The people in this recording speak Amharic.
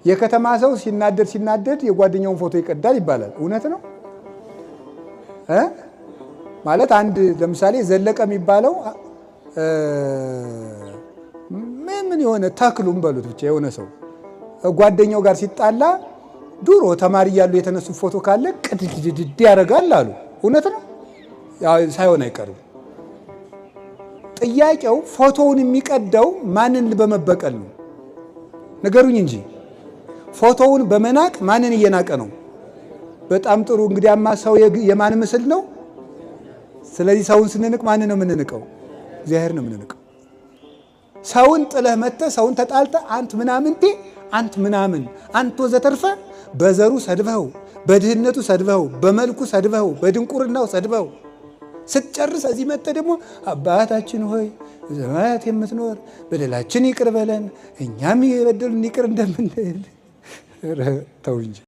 የከተማ ሰው ሲናደድ የጓደኛውን ፎቶ ይቀዳል ይባላል። እውነት ነው ማለት አንድ ለምሳሌ ዘለቀ የሚባለው ምን የሆነ ተክሉም በሉት ብቻ የሆነ ሰው ጓደኛው ጋር ሲጣላ ድሮ ተማሪ ያሉ የተነሱ ፎቶ ካለ ቅድድድ ያደርጋል አሉ። እውነት ነው ሳይሆን አይቀርም። ጥያቄው ፎቶውን የሚቀደው ማንን በመበቀል ነው? ነገሩኝ እንጂ ፎቶውን በመናቅ ማንን እየናቀ ነው? በጣም ጥሩ። እንግዲያማ ሰው የማን ምስል ነው? ስለዚህ ሰውን ስንንቅ ማንን ነው የምንንቀው? እግዚአብሔር ነው የምንንቀው። ሰውን ጥለህ መጥተህ ሰውን ተጣልተህ አንተ ምናምንቴ አንተ ምናምን አንተ ወዘተርፈ በዘሩ ሰድበው፣ በድህነቱ ሰድበው፣ በመልኩ ሰድበው፣ በድንቁርናው ሰድበው ስትጨርስ እዚህ መጥተህ ደግሞ አባታችን ሆይ በሰማያት የምትኖር በደላችን ይቅር በለን እኛም የበደሉን ይቅር እንደምንል ተው እንጂ